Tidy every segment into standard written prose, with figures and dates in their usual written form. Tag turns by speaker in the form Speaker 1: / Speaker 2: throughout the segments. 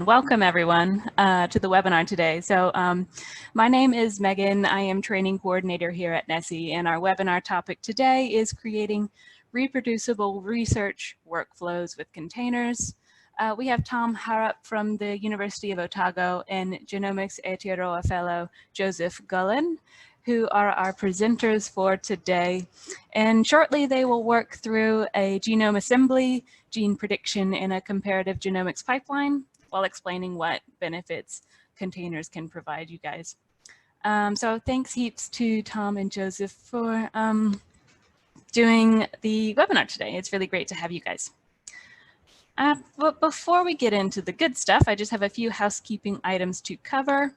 Speaker 1: Welcome everyone to the webinar today. My name is Megan. I am training coordinator here at NESI, and our webinar topic today is creating reproducible research workflows with containers. We have Tom Harrop from the University of Otago and Genomics Aotearoa fellow Joseph Guhlin, who are our presenters for today. And shortly they will work through a genome assembly, gene prediction, and a comparative genomics pipeline, while explaining what benefits containers can provide you guys. So thanks heaps to Tom and Joseph for doing the webinar today. It's really great to have you guys. But before we get into the good stuff, I just have a few housekeeping items to cover.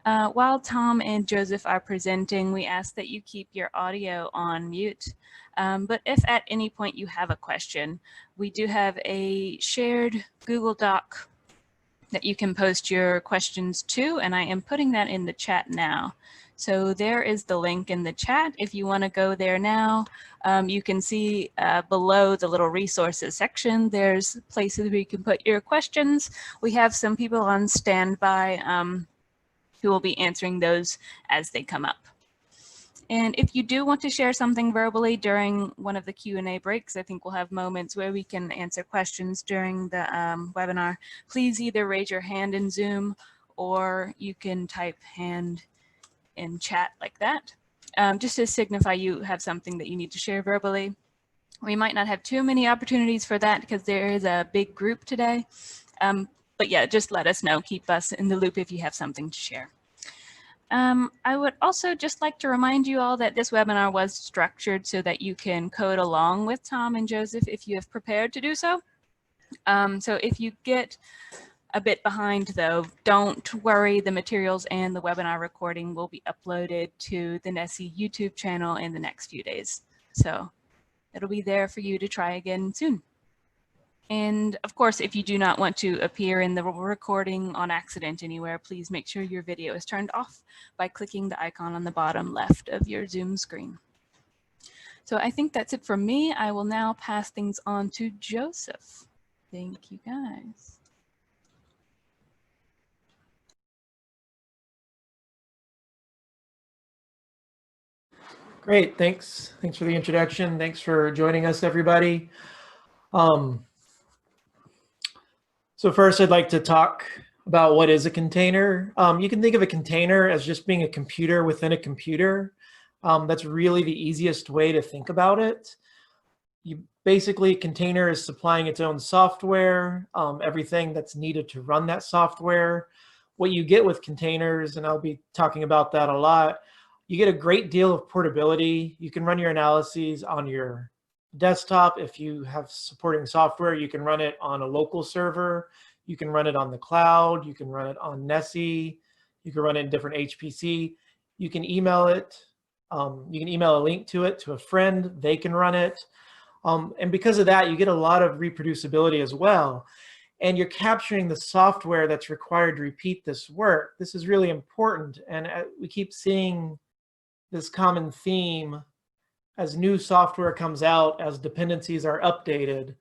Speaker 1: While Tom and Joseph are presenting, we ask that you keep your audio on mute. But if at any point you have a question, we do have a shared Google Doc that you can post your questions to, and I am putting that in the chat now. So there is the link in the chat. If you want to go there now, you can see below the little resources section, there's places where you can put your questions. We have some people on standby who will be answering those as they come up. And if you do want to share something verbally during one of the Q&A breaks, I think we'll have moments where we can answer questions during the webinar. Please either raise your hand in Zoom or you can type hand in chat like that, just to signify you have something that you need to share verbally. We might not have too many opportunities for that because there is a big group today. But yeah, just let us know, keep us in the loop if you have something to share. I would also just like to remind you all that this webinar was structured so that you can code along with Tom and Joseph if you have prepared to do so. So if you get a bit behind though, don't worry, the materials and the webinar recording will be uploaded to the NESI YouTube channel in the next few days. So it'll be there for you to try again soon. And of course, if you do not want to appear in the recording on accident anywhere, please make sure your video is turned off by clicking the icon on the bottom left of your Zoom screen. So I think that's it from me. I will now pass things on to Joseph. Thank you guys.
Speaker 2: Great, thanks. Thanks for the introduction. Thanks for joining us, everybody. So first, I'd like to talk about what is a container. You can think of a container as just being a computer within a computer. That's really the easiest way to think about it. Basically, a container is supplying its own software, everything that's needed to run that software. What you get with containers, and I'll be talking about that a lot, you get a great deal of portability. You can run your analyses on your desktop. If you have supporting software, you can run it on a local server. You can run it on the cloud. You can run it on NESI. You can run it in different HPC. You can email it. You can email a link to it to a friend. They can run it. And because of that, you get a lot of reproducibility as well. And you're capturing the software that's required to repeat this work. This is really important. And we keep seeing this common theme as new software comes out, as dependencies are updated,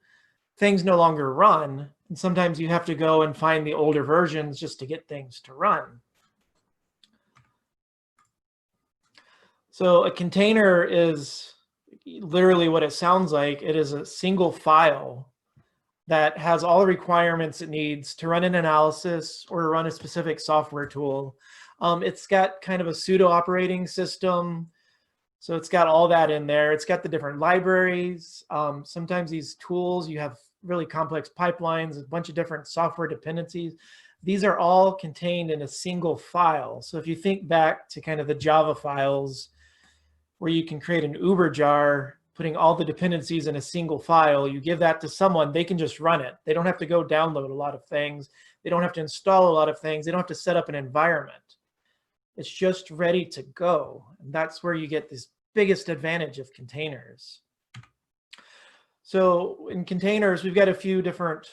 Speaker 2: things no longer run. And sometimes you have to go and find the older versions just to get things to run. So a container is literally what it sounds like. It is a single file that has all the requirements it needs to run an analysis or to run a specific software tool. It's got kind of a pseudo operating system. So it's got all that in there. It's got the different libraries. Sometimes these tools, you have really complex pipelines, a bunch of different software dependencies. These are all contained in a single file. So if you think back to kind of the Java files where you can create an Uber jar, putting all the dependencies in a single file, you give that to someone, they can just run it. They don't have to go download a lot of things. They don't have to install a lot of things. They don't have to set up an environment. It's just ready to go. And that's where you get this biggest advantage of containers. So in containers, we've got a few different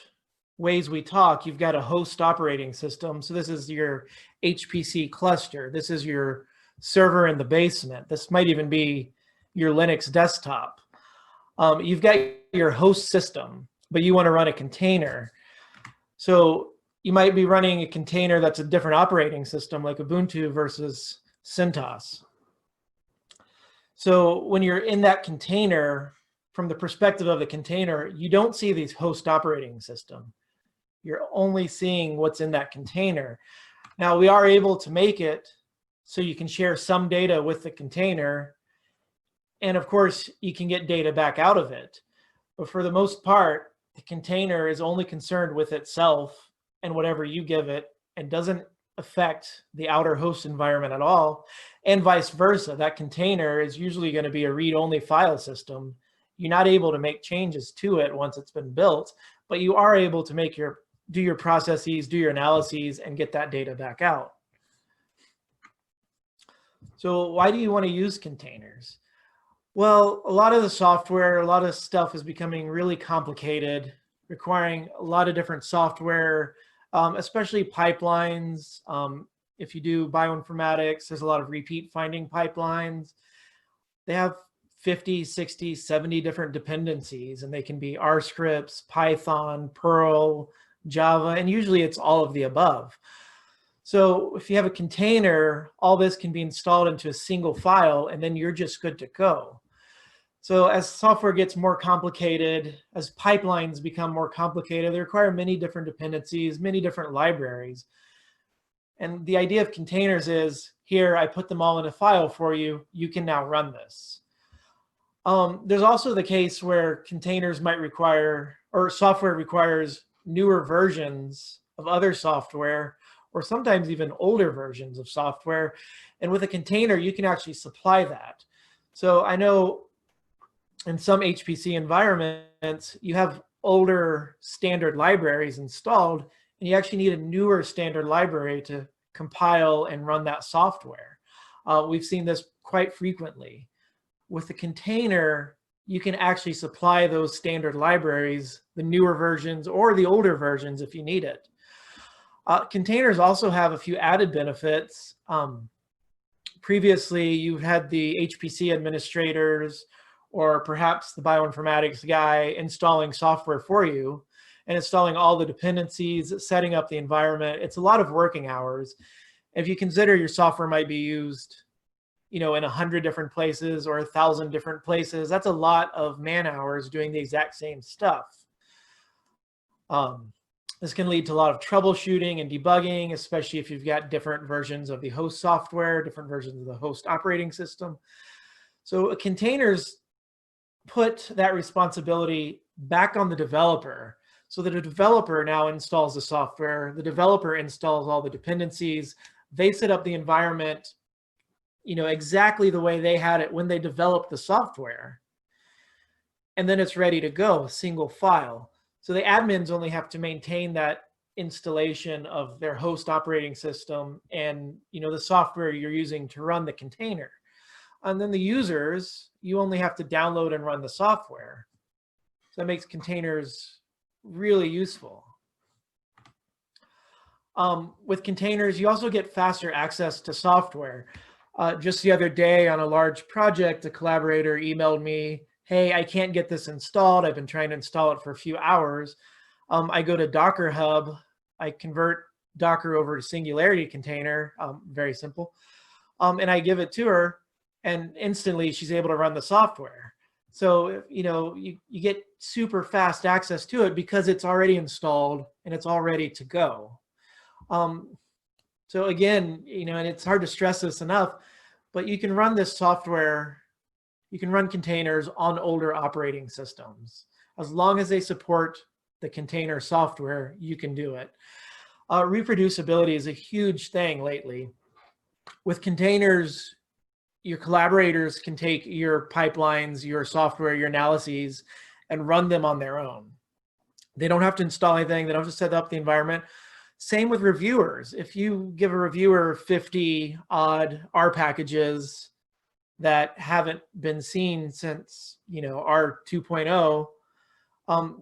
Speaker 2: ways we talk. You've got a host operating system. So this is your HPC cluster. This is your server in the basement. This might even be your Linux desktop. You've got your host system, but you want to run a container. So you might be running a container that's a different operating system, like Ubuntu versus CentOS. So when you're in that container, from the perspective of the container, you don't see these host operating system. You're only seeing what's in that container. Now, we are able to make it so you can share some data with the container. And of course, you can get data back out of it. But for the most part, the container is only concerned with itself and whatever you give it, and doesn't affect the outer host environment at all. And vice versa, that container is usually going to be a read-only file system. You're not able to make changes to it once it's been built, but you are able to do your processes, do your analyses, and get that data back out. So why do you want to use containers? Well, a lot of the software, a lot of stuff is becoming really complicated, requiring a lot of different software, especially pipelines. If you do bioinformatics, there's a lot of repeat finding pipelines. They have 50, 60, 70 different dependencies, and they can be R scripts, Python, Perl, Java, and usually it's all of the above. So if you have a container, all this can be installed into a single file, and then you're just good to go. So as software gets more complicated, as pipelines become more complicated, they require many different dependencies, many different libraries. And the idea of containers is, here, I put them all in a file for you. You can now run this. There's also the case where containers might require, or software requires newer versions of other software, or sometimes even older versions of software. And with a container, you can actually supply that. So I know in some HPC environments, you have older standard libraries installed, and you actually need a newer standard library to compile and run that software. We've seen this quite frequently. With a container, you can actually supply those standard libraries, the newer versions or the older versions if you need it. Containers also have a few added benefits. Previously, you had the HPC administrators or perhaps the bioinformatics guy installing software for you and installing all the dependencies, setting up the environment. It's a lot of working hours. If you consider your software might be used, in 100 different places or 1,000 different places, that's a lot of man hours doing the exact same stuff. This can lead to a lot of troubleshooting and debugging, especially if you've got different versions of the host software, different versions of the host operating system. So containers put that responsibility back on the developer, so that a developer now installs the software, the developer installs all the dependencies, they set up the environment, exactly the way they had it when they developed the software. And then it's ready to go, a single file. So the admins only have to maintain that installation of their host operating system and the software you're using to run the container. And then the users, you only have to download and run the software. So that makes containers really useful. With containers, you also get faster access to software. Just the other day on a large project, a collaborator emailed me, hey, I can't get this installed. I've been trying to install it for a few hours. I go to Docker Hub. I convert Docker over to Singularity container, very simple. And I give it to her, and instantly she's able to run the software. So, you get super fast access to it because it's already installed and it's all ready to go. So again, and it's hard to stress this enough, but you can run this software, you can run containers on older operating systems. As long as they support the container software, you can do it. Reproducibility is a huge thing lately. With containers, your collaborators can take your pipelines, your software, your analyses, and run them on their own. They don't have to install anything. They don't have to set up the environment. Same with reviewers. If you give a reviewer 50 odd R packages that haven't been seen since, R 2.0,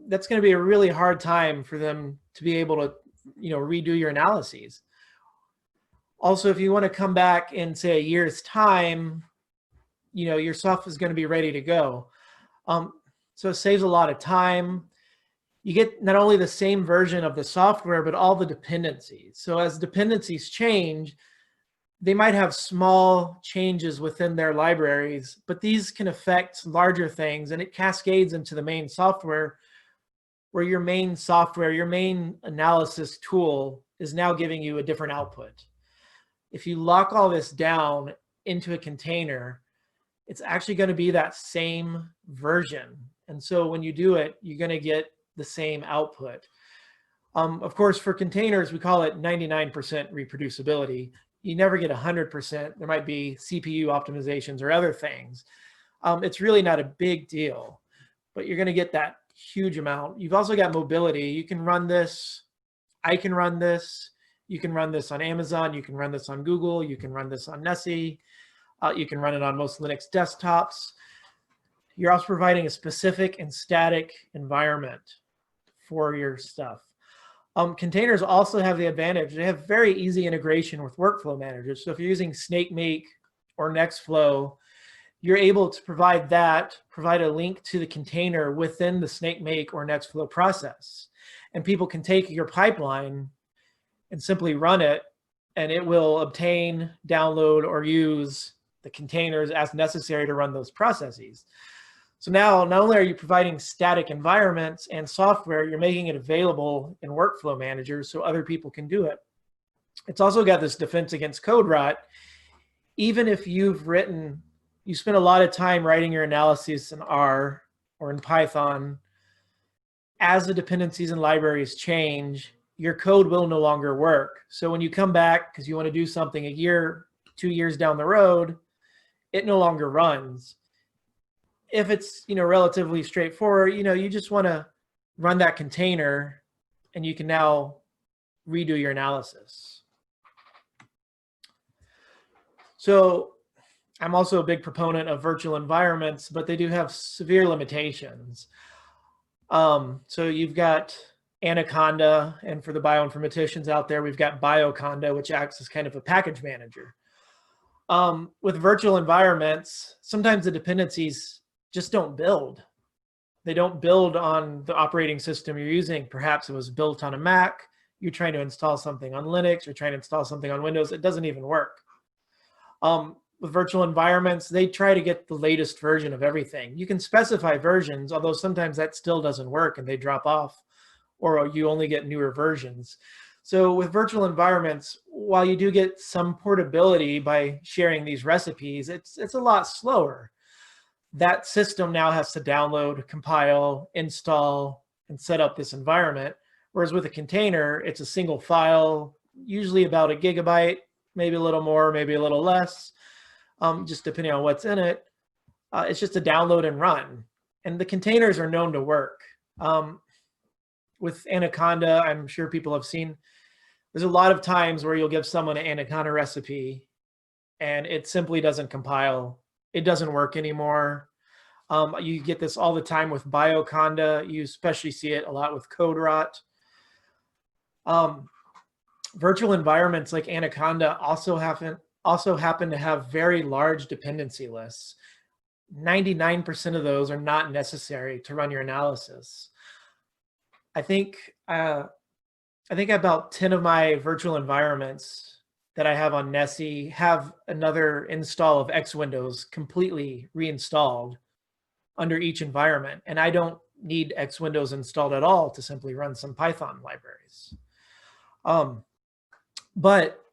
Speaker 2: that's going to be a really hard time for them to be able to, redo your analyses. Also, if you want to come back in, say, a year's time, your stuff is going to be ready to go. So it saves a lot of time. you get not only the same version of the software, but all the dependencies. So as dependencies change, they might have small changes within their libraries, but these can affect larger things, and it cascades into the main software, where your main software, your main analysis tool is now giving you a different output. If you lock all this down into a container, it's actually going to be that same version. And so when you do it, you're going to get the same output. Of course, for containers, we call it 99% reproducibility. You never get 100%. There might be CPU optimizations or other things. It's really not a big deal, but you're going to get that huge amount. You've also got mobility. You can run this. I can run this. You can run this on Amazon. You can run this on Google. You can run this on Nessie. You can run it on most Linux desktops. You're also providing a specific and static environment for your stuff. Containers also have the advantage. They have very easy integration with workflow managers. So if you're using SnakeMake or Nextflow, you're able to provide a link to the container within the SnakeMake or Nextflow process. And people can take your pipeline and simply run it, and it will obtain, download, or use the containers as necessary to run those processes. So now, not only are you providing static environments and software, you're making it available in workflow managers so other people can do it. It's also got this defense against code rot. Even if you spend a lot of time writing your analyses in R or in Python, as the dependencies and libraries change, your code will no longer work. So when you come back because you want to do something a year, 2 years down the road, it no longer runs. If it's relatively straightforward, you just want to run that container and you can now redo your analysis. So I'm also a big proponent of virtual environments, but they do have severe limitations. So you've got Anaconda, and for the bioinformaticians out there, we've got Bioconda, which acts as kind of a package manager. With virtual environments, sometimes the dependencies just don't build. They don't build on the operating system you're using. Perhaps it was built on a Mac. You're trying to install something on Linux. You're trying to install something on Windows. It doesn't even work. With virtual environments, they try to get the latest version of everything. You can specify versions, although sometimes that still doesn't work and they drop off, or you only get newer versions. So with virtual environments, while you do get some portability by sharing these recipes, it's a lot slower. That system now has to download, compile, install, and set up this environment. Whereas with a container, it's a single file, usually about 1 gigabyte, maybe a little more, maybe a little less, just depending on what's in it. It's just a download and run. And the containers are known to work. With Anaconda, I'm sure people have seen, there's a lot of times where you'll give someone an Anaconda recipe and it simply doesn't compile. It doesn't work anymore. You get this all the time with Bioconda. You especially see it a lot with code rot. Virtual environments like Anaconda also happen to have very large dependency lists. 99% of those are not necessary to run your analysis. I think about 10 of my virtual environments that I have on Nessie have another install of X Windows completely reinstalled under each environment. And I don't need X Windows installed at all to simply run some Python libraries. But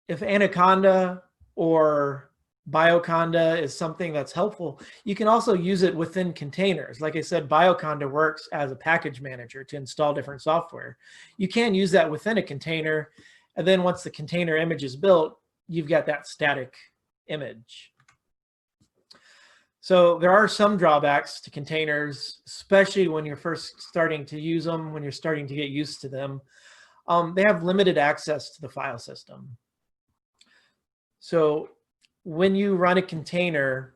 Speaker 2: if Anaconda or Bioconda is something that's helpful, you can also use it within containers. Like I said, Bioconda works as a package manager to install different software. You can use that within a container. And then once the container image is built, you've got that static image. So there are some drawbacks to containers, especially when you're first starting to use them, when you're starting to get used to them. They have limited access to the file system. So when you run a container,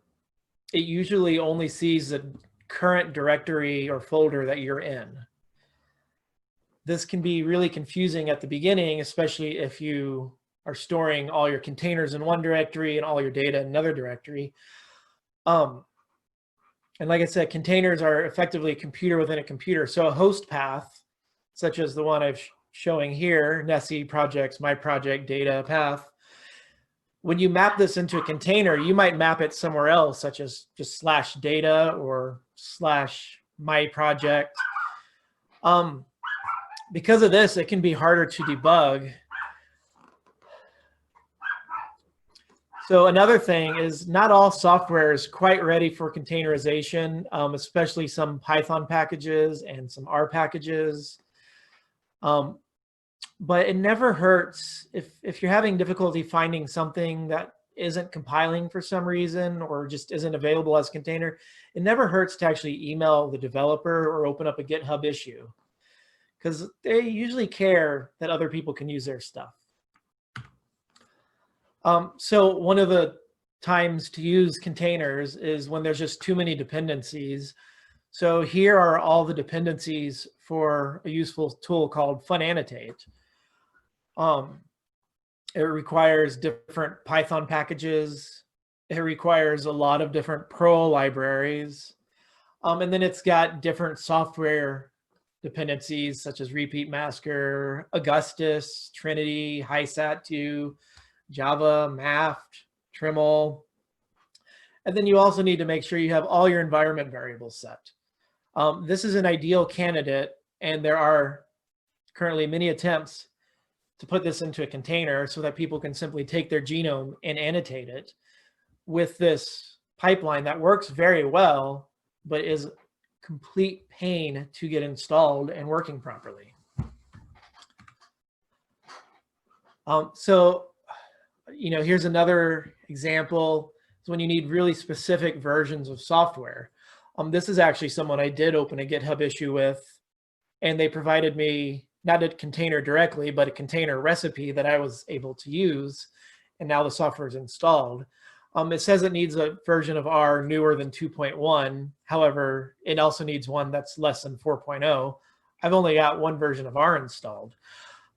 Speaker 2: it usually only sees the current directory or folder that you're in. This can be really confusing at the beginning, especially if you are storing all your containers in one directory and all your data in another directory. And like I said, containers are effectively a computer within a computer. So a host path, such as the one I'm showing here, Nessie projects, my project data path, when you map this into a container, you might map it somewhere else, such as just /data or /my project. Because of this, it can be harder to debug. So another thing is not all software is quite ready for containerization, especially some Python packages and some R packages. But it never hurts if you're having difficulty finding something that isn't compiling for some reason or just isn't available as a container, it never hurts to actually email the developer or open up a GitHub issue, because they usually care that other people can use their stuff. So one of the times to use containers is when there's just too many dependencies. So here are all the dependencies for a useful tool called funannotate. It requires different Python packages. It requires a lot of different Perl libraries. And then it's got different software dependencies such as Repeat Masker, Augustus, Trinity, HiSat2, Java, Maft, Trimble. And then you also need to make sure you have all your environment variables set. This is an ideal candidate, and there are currently many attempts to put this into a container so that people can simply take their genome and annotate it with this pipeline that works very well, but is complete pain to get installed and working properly. So, here's another example. Is when you need really specific versions of software. This is actually someone I did open a GitHub issue with, and they provided me not a container directly, but a container recipe that I was able to use, and now the software is installed. It says it needs a version of R newer than 2.1. However, it also needs one that's less than 4.0. I've only got one version of R installed.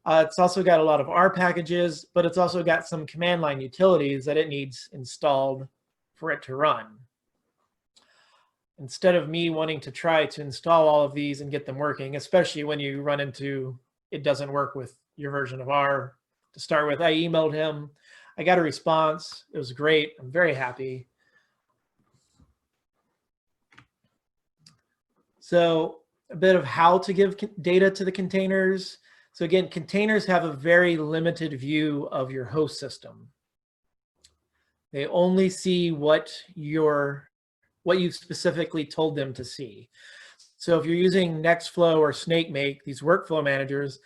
Speaker 2: It's also got a lot of R packages, but it's also got some command line utilities that it needs installed for it to run. Instead of me wanting to try to install all of these and get them working, especially when you run into it doesn't work with your version of R to start with, I emailed him. I got a response. It was great. I'm very happy. So a bit of how to give data to the containers. So again, containers have a very limited view of your host system. They only see what you've specifically told them to see. So if you're using Nextflow or SnakeMake, these workflow managers,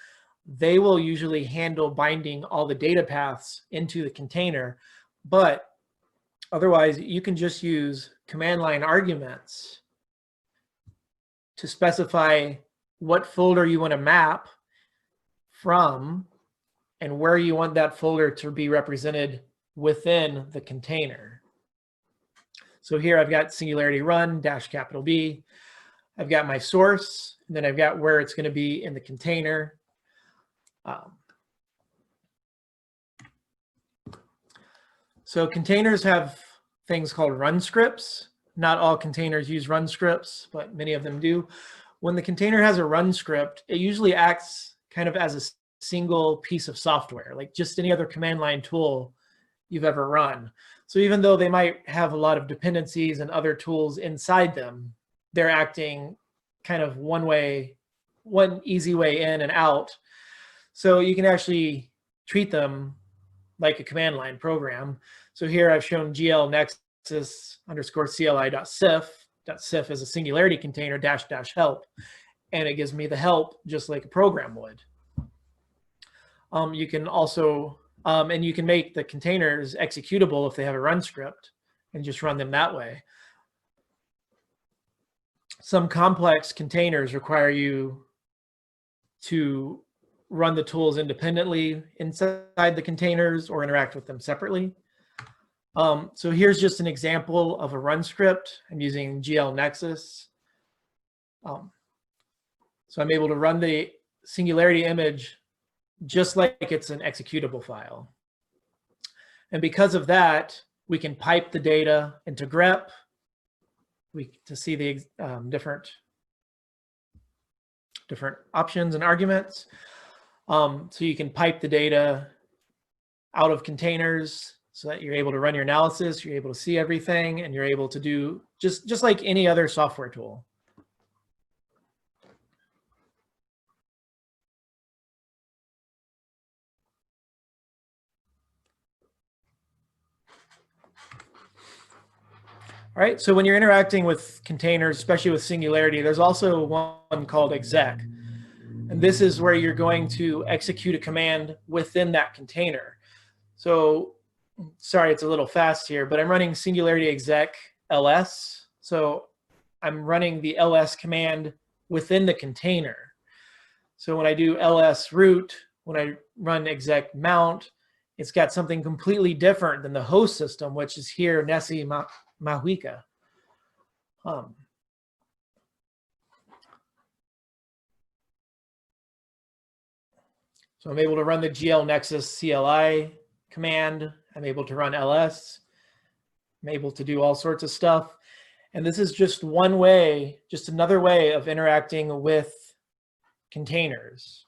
Speaker 2: they will usually handle binding all the data paths into the container. But otherwise, you can just use command line arguments to specify what folder you want to map from and where you want that folder to be represented within the container. So here I've got Singularity Run -B. I've got my source, and then I've got where it's going to be in the container. So containers have things called Runscripts. Not all containers use Runscripts, but many of them do. When the container has a run script, it usually acts kind of as a single piece of software, like just any other command line tool you've ever run. So even though they might have a lot of dependencies and other tools inside them, they're acting kind of one easy way in and out. So you can actually treat them like a command line program. So here I've shown glnexus_cli.sif. .sif is a singularity container --help, and it gives me the help just like a program would. You can also, and you can make the containers executable if they have a run script and just run them that way. Some complex containers require you to run the tools independently inside the containers or interact with them separately. So here's just an example of a run script. I'm using glnexus. So I'm able to run the Singularity image just like it's an executable file. And because of that, we can pipe the data into grep to see the different options and arguments. So you can pipe the data out of containers so that you're able to run your analysis, you're able to see everything, and you're able to do just like any other software tool. All right, so when you're interacting with containers, especially with Singularity, there's also one called exec. And this is where you're going to execute a command within that container. So, sorry, it's a little fast here, but I'm running Singularity exec ls. So I'm running the ls command within the container. So when I do ls root, when I run exec mount, it's got something completely different than the host system, which is here, Nessie Mahuika. So I'm able to run the GL Nexus CLI command. I'm able to run ls. I'm able to do all sorts of stuff. And this is just one way, just another way of interacting with containers.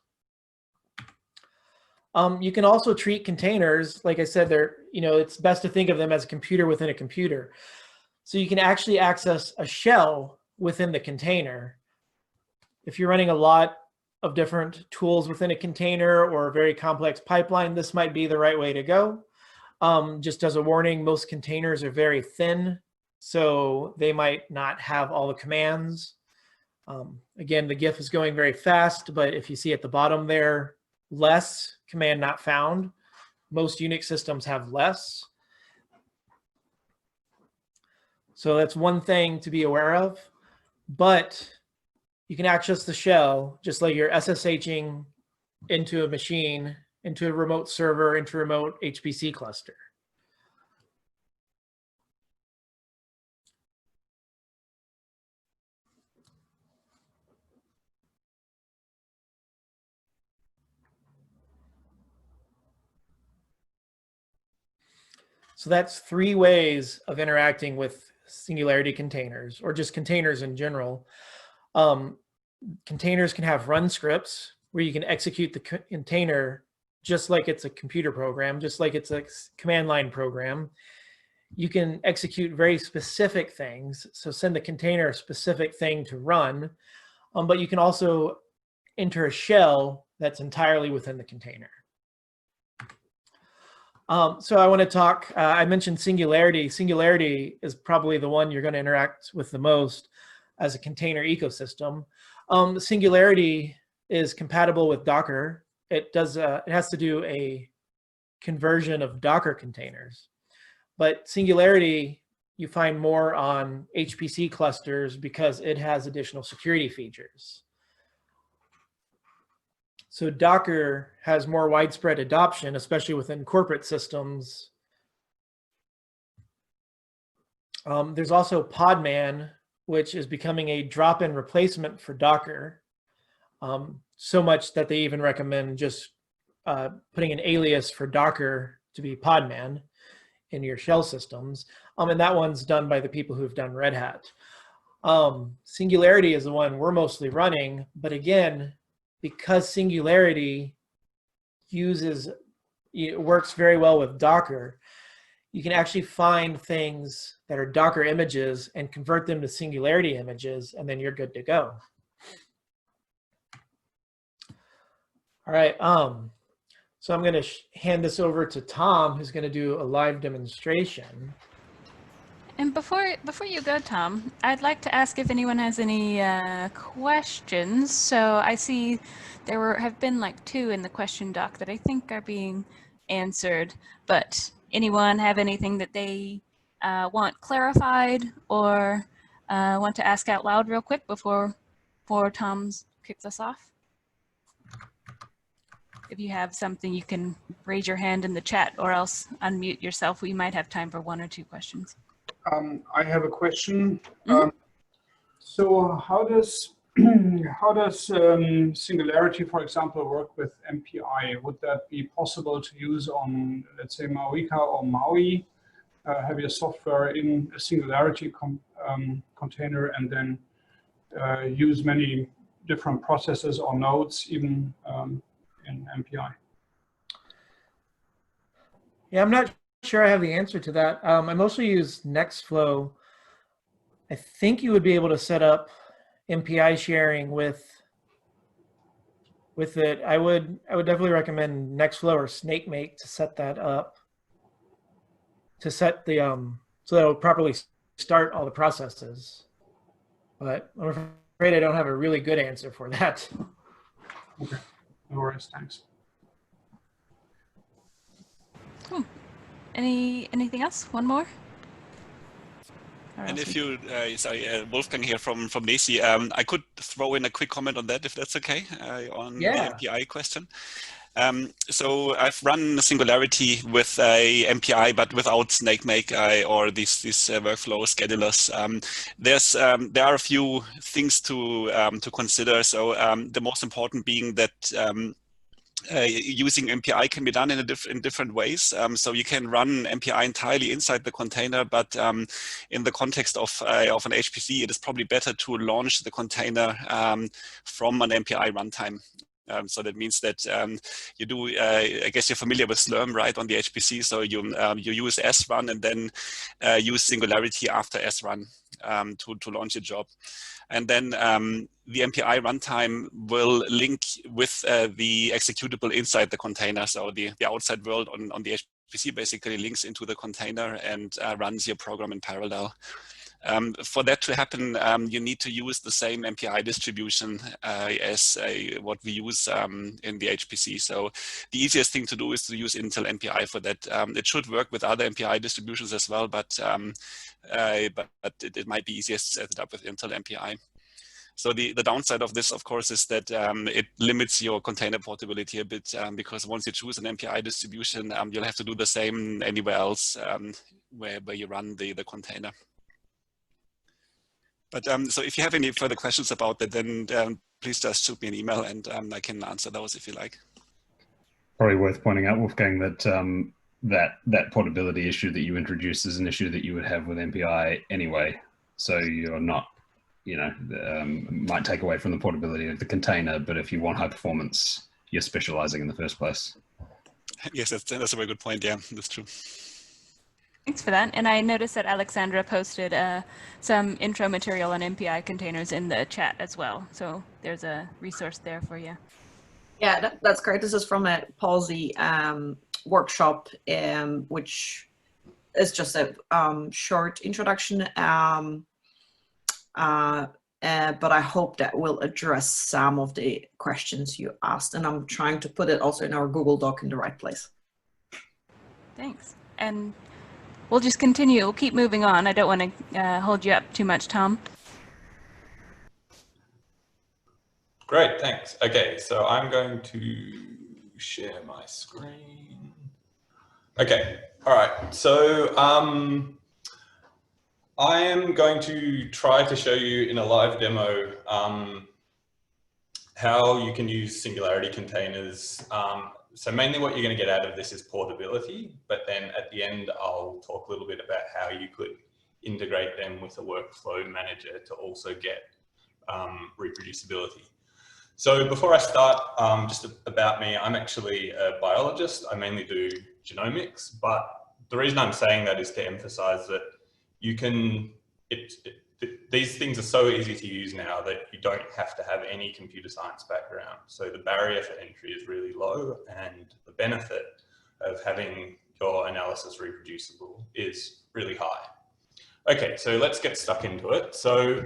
Speaker 2: You can also treat containers, like I said, it's best to think of them as a computer within a computer. So you can actually access a shell within the container. If you're running a lot of different tools within a container or a very complex pipeline, this might be the right way to go. Just as a warning, most containers are very thin, so they might not have all the commands. Again, the GIF is going very fast, but if you see at the bottom there, less, command not found, most Unix systems have less. So that's one thing to be aware of, but you can access the shell just like you're SSHing into a machine, into a remote server, into a remote HPC cluster. So that's 3 ways of interacting with Singularity containers, or just containers in general. Containers can have run scripts where you can execute the container just like it's a computer program, just like it's a command line program. You can execute very specific things, so send the container a specific thing to run, but you can also enter a shell that's entirely within the container. So I want to talk, I mentioned Singularity. Singularity is probably the one you're going to interact with the most as a container ecosystem. Singularity is compatible with Docker. It has to do a conversion of Docker containers. But Singularity, you find more on HPC clusters because it has additional security features. So Docker has more widespread adoption, especially within corporate systems. There's also Podman, which is becoming a drop-in replacement for Docker. So much that they even recommend just putting an alias for Docker to be Podman in your shell systems. And that one's done by the people who've done Red Hat. Singularity is the one we're mostly running, but again, because Singularity works very well with Docker, you can actually find things that are Docker images and convert them to Singularity images, and then you're good to go. All right, so I'm going to hand this over to Tom, who's going to do a live demonstration.
Speaker 1: And before you go, Tom, I'd like to ask if anyone has any questions. So I see there have been like 2 in the question doc that I think are being answered, but anyone have anything that they want clarified or want to ask out loud real quick before Tom kicks us off? If you have something, you can raise your hand in the chat or else unmute yourself. We might have time for 1 or 2 questions.
Speaker 3: I have a question.
Speaker 1: Mm-hmm.
Speaker 3: So how does Singularity, for example, work with MPI? Would that be possible to use on, let's say, Mahuika or Maui? have your software in a singularity container and then use many different processes or nodes, even in MPI?
Speaker 2: Yeah, I'm not sure I have the answer to that. I mostly use Nextflow. I think you would be able to set up MPI sharing with it. I would definitely recommend Nextflow or SnakeMake to set that up, to set the so that it'll properly start all the processes. But I'm afraid I don't have a really good answer for that.
Speaker 3: Okay, no worries, thanks.
Speaker 1: Anything else? One more?
Speaker 4: And if you, sorry, Wolfgang here from NESI, I could throw in a quick comment on that, if that's okay, on the MPI question. So I've run Singularity with a MPI, but without SnakeMake or these workflow schedulers. There are a few things to consider. So the most important being that using MPI can be done in different ways. So you can run MPI entirely inside the container, but in the context of an HPC, it is probably better to launch the container from an MPI runtime. So that means that you do, I guess you're familiar with Slurm, right, on the HPC. So you use srun and then use Singularity after srun to launch your job. And then the MPI runtime will link with the executable inside the container. So the outside world on the HPC basically links into the container and runs your program in parallel. For that to happen, you need to use the same MPI distribution as what we use in the HPC. So the easiest thing to do is to use Intel MPI for that. It should work with other MPI distributions as well, but it might be easiest to set it up with Intel MPI. So the downside of this, of course, is that it limits your container portability a bit because once you choose an MPI distribution, you'll have to do the same anywhere else where you run the container. But so if you have any further questions about that, then please just shoot me an email and I can answer those if you like.
Speaker 5: Probably worth pointing out, Wolfgang, that that portability issue that you introduced is an issue that you would have with MPI anyway. So you're not, you know, might take away from the portability of the container, but if you want high performance, you're specializing in the first place.
Speaker 4: Yes, that's a very good point. Yeah, that's true.
Speaker 1: Thanks for that. And I noticed that Alexandra posted some intro material on MPI containers in the chat as well. So there's a resource there for you.
Speaker 6: Yeah, that's great. This is from a policy workshop, which is just a short introduction. But I hope that will address some of the questions you asked. And I'm trying to put it also in our Google Doc in the right place.
Speaker 1: Thanks. And we'll just continue. We'll keep moving on. I don't want to hold you up too much, Tom.
Speaker 7: Great, thanks. Okay, so I'm going to share my screen. Okay, all right. So I am going to try to show you in a live demo how you can use Singularity containers. So mainly what you're going to get out of this is portability, but then at the end, I'll talk a little bit about how you could integrate them with a workflow manager to also get reproducibility. So before I start, just about me, I'm actually a biologist. I mainly do genomics, but the reason I'm saying that is to emphasize that you can, these things are so easy to use now that you don't have to have any computer science background. So the barrier for entry is really low, and the benefit of having your analysis reproducible is really high. Okay, so let's get stuck into it. So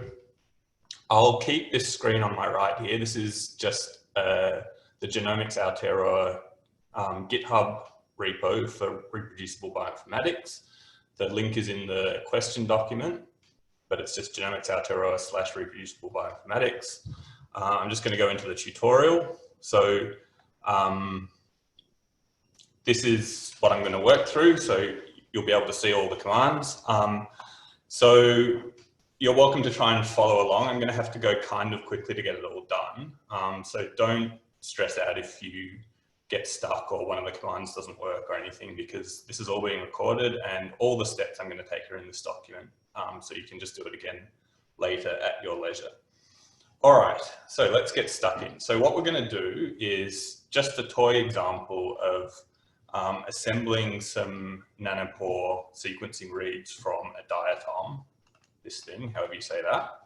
Speaker 7: I'll keep this screen on my right here. This is just the Genomics Aotearoa GitHub repo for reproducible bioinformatics. The link is in the question document, but it's just Genomics Aotearoa / reproducible bioinformatics. I'm just going to go into the tutorial. So this is what I'm going to work through. So you'll be able to see all the commands. So you're welcome to try and follow along. I'm going to have to go kind of quickly to get it all done. So don't stress out if you get stuck or one of the commands doesn't work or anything, because this is all being recorded and all the steps I'm going to take are in this document. So you can just do it again later at your leisure. All right, so let's get stuck in. So what we're going to do is just a toy example of assembling some nanopore sequencing reads from a diatom, this thing, however you say that.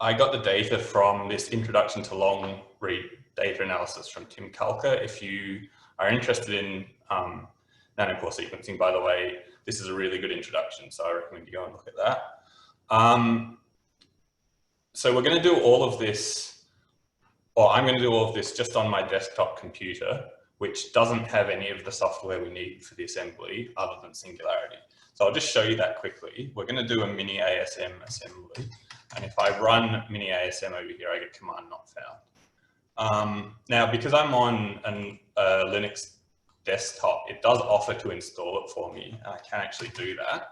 Speaker 7: I got the data from this Introduction to Long Read Data Analysis from Tim Kalka. If you are interested in nanopore sequencing, by the way, this is a really good introduction, so I recommend you go and look at that. So we're going to do all of this, or I'm going to do all of this just on my desktop computer, which doesn't have any of the software we need for the assembly other than Singularity. So I'll just show you that quickly. We're going to do a mini ASM assembly. And if I run mini ASM over here, I get command not found. Now, because I'm on a Linux desktop, it does offer to install it for me. And I can actually do that.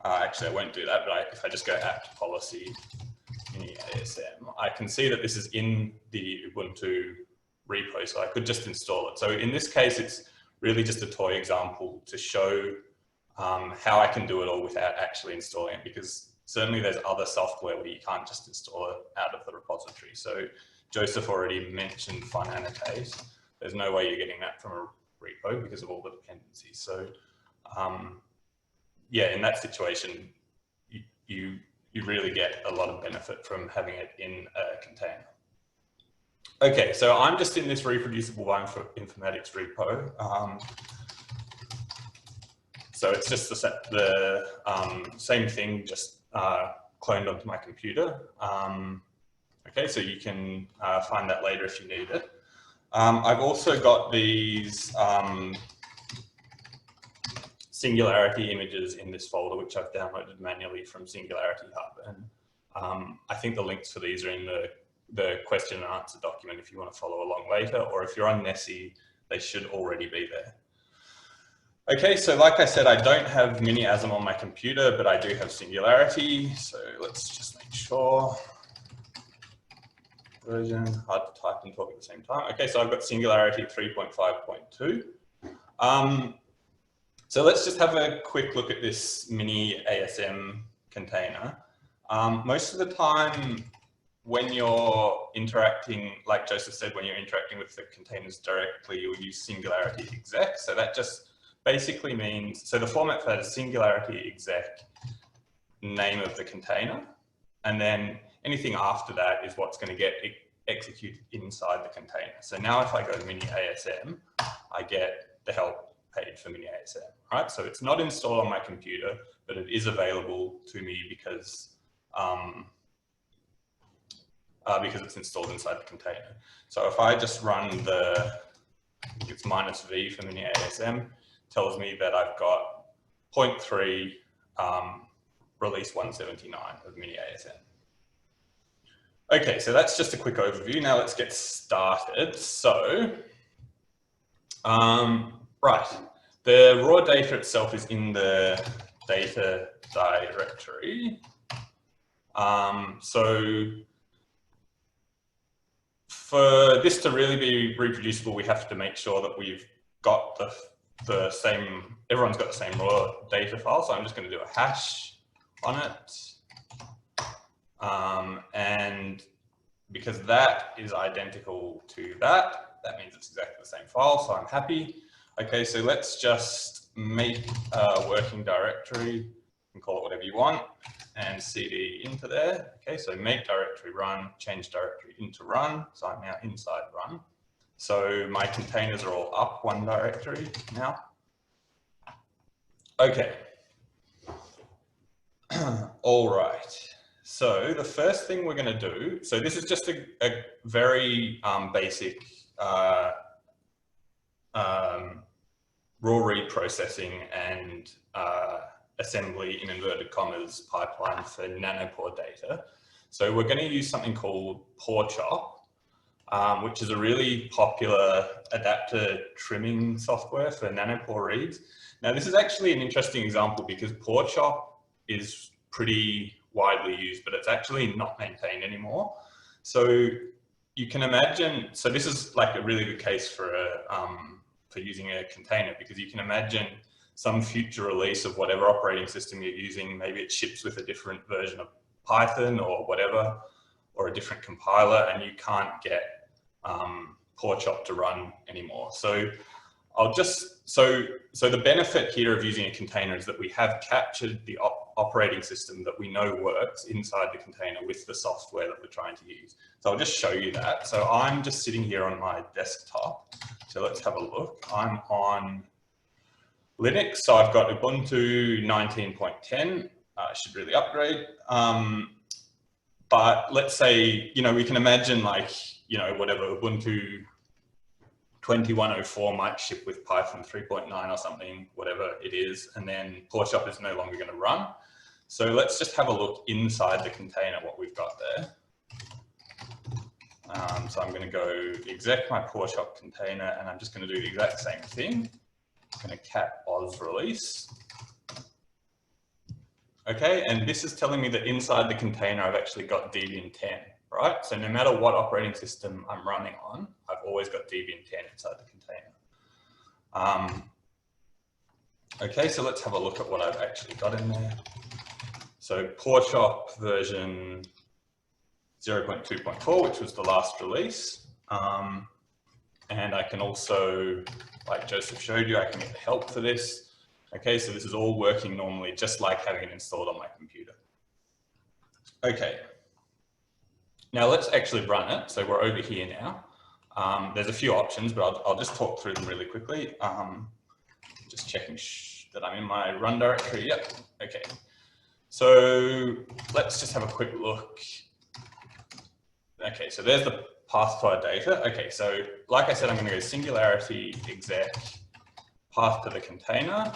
Speaker 7: Actually, I won't do that, but if I just go apt policy mini ASM, I can see that this is in the Ubuntu repo, so I could just install it. So in this case, it's really just a toy example to show how I can do it all without actually installing it, because certainly there's other software where you can't just install it out of the repository. So Joseph already mentioned funannotate. There's no way you're getting that from a repo because of all the dependencies. So yeah, in that situation, you really get a lot of benefit from having it in a container. Okay, so I'm just in this reproducible bioinformatics repo. So it's just the same thing, just cloned onto my computer. Okay, so you can find that later if you need it. I've also got these Singularity images in this folder, which I've downloaded manually from Singularity Hub. And I think the links for these are in the question and answer document if you want to follow along later, or if you're on Nessie, they should already be there. Okay, so like I said, I don't have MiniASM on my computer, but I do have Singularity. So let's just make sure. Version, hard to type and talk at the same time. Okay, so I've got Singularity 3.5.2. So let's just have a quick look at this mini ASM container. Most of the time, when you're interacting, like Joseph said, when you're interacting with the containers directly, you'll use Singularity exec. So that just basically means, so the format for that is Singularity exec name of the container. And then anything after that is what's going to get executed inside the container. So now if I go to mini ASM, I get the help page for mini ASM, right? So it's not installed on my computer, but it is available to me because it's installed inside the container. So if I just run I think it's -v for mini ASM, tells me that I've got 0.3 release 179 of mini ASM. Okay, so that's just a quick overview. Now let's get started. So, right, the raw data itself is in the data directory. So for this to really be reproducible, we have to make sure that we've got the same, everyone's got the same raw data file. So I'm just going to do a hash on it. And because that is identical to that, that means it's exactly the same file. So I'm happy. Okay, so let's just make a working directory. You can call it whatever you want, and cd into there. Okay, so make directory run, change directory into run. So I'm now inside run. So my containers are all up one directory now. Okay. All right. So the first thing we're going to do, so this is just a very basic raw read processing and assembly in inverted commas pipeline for nanopore data. So we're going to use something called PoreChop, which is a really popular adapter trimming software for nanopore reads. Now this is actually an interesting example because PoreChop is pretty widely used, but it's actually not maintained anymore. So you can imagine, so this is like a really good case for using a container, because you can imagine some future release of whatever operating system you're using. Maybe it ships with a different version of Python or whatever, or a different compiler, and you can't get PoreChop to run anymore. So I'll just, so the benefit here of using a container is that we have captured the operating system that we know works inside the container with the software that we're trying to use. So I'll just show you that. So I'm just sitting here on my desktop. So let's have a look. I'm on Linux. So I've got Ubuntu 19.10. I should really upgrade. But let's say, you know, we can imagine like, you know, whatever Ubuntu 2104 might ship with Python 3.9 or something, whatever it is, and then PoreChop is no longer going to run. So let's just have a look inside the container, what we've got there. So I'm going to go exec my PoreChop container, and I'm just going to do the exact same thing. I'm going to cat Oz release. Okay, and this is telling me that inside the container, I've actually got Debian 10, right? So no matter what operating system I'm running on, I've always got Debian 10 inside the container. Okay, so let's have a look at what I've actually got in there. So PoreChop version 0.2.4, which was the last release. And I can also, like Joseph showed you, I can get the help for this. Okay, so this is all working normally, just like having it installed on my computer. Okay, now let's actually run it. So we're over here now. There's a few options, but I'll just talk through them really quickly. Just checking that I'm in my run directory. Yep, okay. So let's just have a quick look. Okay, so there's the path to our data. Okay, so like I said, I'm going to go singularity exec path to the container,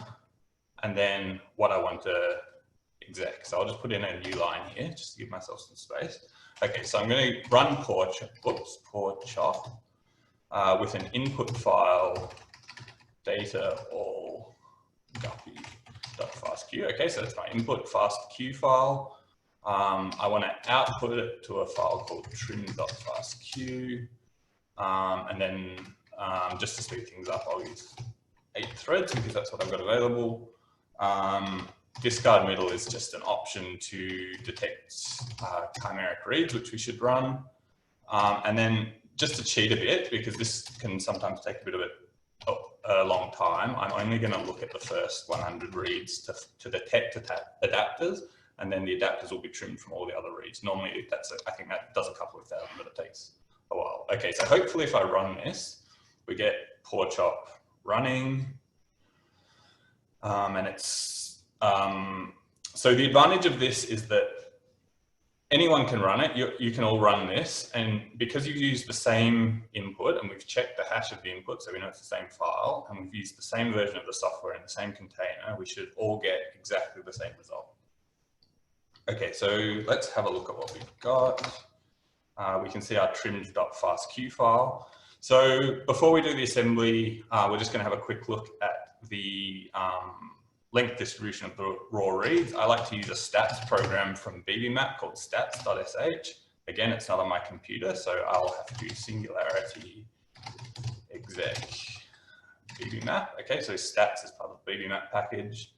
Speaker 7: and then what I want to exec. So I'll just put in a new line here, just to give myself some space. Okay, so I'm going to run PoreChop with an input file data all guppy.fastq. Okay, so that's my input fastq file. I want to output it to a file called trim.fastq. And then just to speed things up, I'll use 8 threads because that's what I've got available. Discard middle is just an option to detect chimeric reads, which we should run. And then just to cheat a bit, because this can sometimes take a bit of a long time, I'm only going to look at the first 100 reads to detect adapters, and then the adapters will be trimmed from all the other reads. Normally, I think that does a couple of thousand, but it takes a while. Okay, so hopefully if I run this, we get PoreChop running. And it's, so the advantage of this is that anyone can run it. You can all run this, and because you've used the same input and we've checked the hash of the input, so we know it's the same file, and we've used the same version of the software in the same container, we should all get exactly the same result. Okay, so let's have a look at what we've got. We can see our trimmed.fastq file. So before we do the assembly, we're just going to have a quick look at the length distribution of the raw reads. I like to use a stats program from bbmap called stats.sh. Again, it's not on my computer, so I'll have to singularity exec bbmap. Okay, so stats is part of the bbmap package.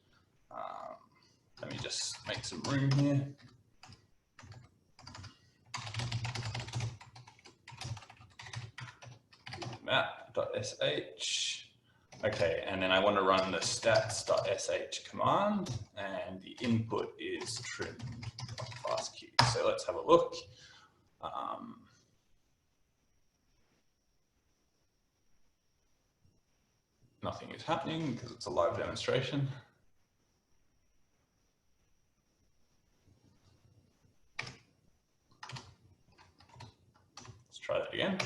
Speaker 7: Let me just make some room here. Map.sh. Okay, and then I want to run the stats.sh command, and the input is trim.fastq. So let's have a look. Nothing is happening because it's a live demonstration. Let's try that again.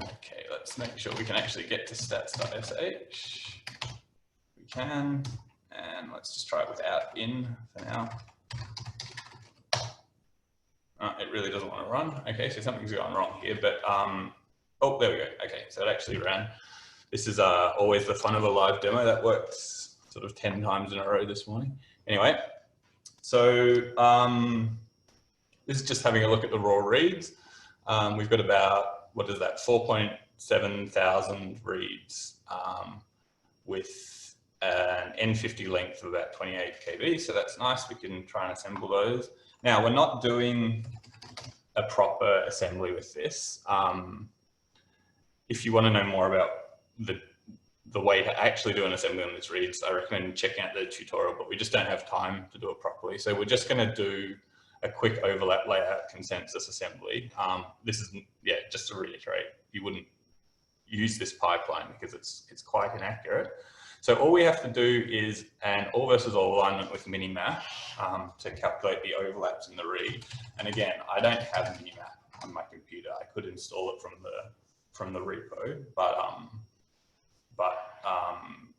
Speaker 7: Okay, let's make sure we can actually get to stats.sh. We can, and let's just try it without in for now. It really doesn't want to run. Okay, so something's gone wrong here, but oh, there we go. Okay, so it actually ran. This is always the fun of a live demo. That works sort of 10 times in a row this morning. Anyway, so this is just having a look at the raw reads. We've got about, what is that, 4.7 thousand reads with an N50 length of about 28 KB. So that's nice. We can try and assemble those. Now, we're not doing a proper assembly with this. If you want to know more about the way to actually do an assembly on these reads, I recommend checking out the tutorial, but we just don't have time to do it properly. So we're just going to do a quick overlap layout consensus assembly. This is, yeah, just to reiterate, you wouldn't use this pipeline because it's quite inaccurate. So all we have to do is an all versus all alignment with Minimap to calculate the overlaps in the read. And again, I don't have Minimap on my computer. I could install it from the repo, but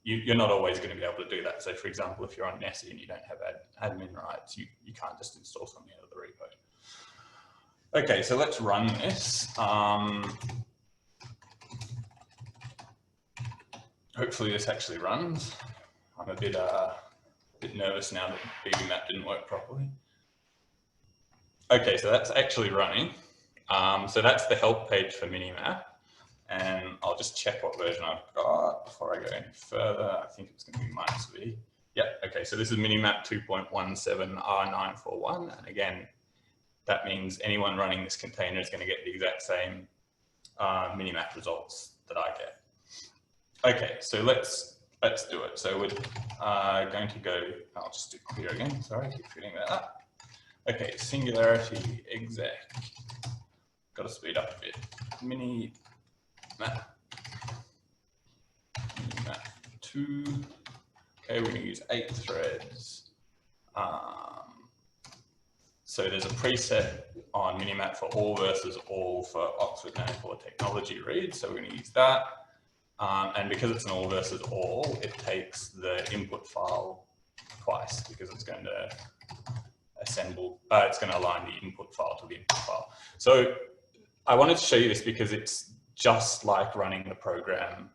Speaker 7: you're not always going to be able to do that. So for example, if you're on Nessie and you don't have admin rights, you can't just install something out of the repo. Okay, so let's run this. Hopefully this actually runs. I'm a bit nervous now that BBMap didn't work properly. Okay, so that's actually running. So that's the help page for Minimap. And I'll just check what version I've got before I go any further. I think it's going to be -v. Yeah, okay, so this is Minimap 2.17 R941. And again, that means anyone running this container is going to get the exact same Minimap results that I get. Okay, so let's do it. So we're going to go, I'll just do clear again. Sorry, I keep forgetting that up. Okay, singularity exec. Got to speed up a bit. Minimap 2. Okay, we're going to use 8 threads. So there's a preset on Minimap for all versus all for Oxford Nanopore technology reads. So we're going to use that. And because it's an all versus all, it takes the input file twice because it's going to assemble, it's going to align the input file to the input file. So I wanted to show you this because it's just like running the program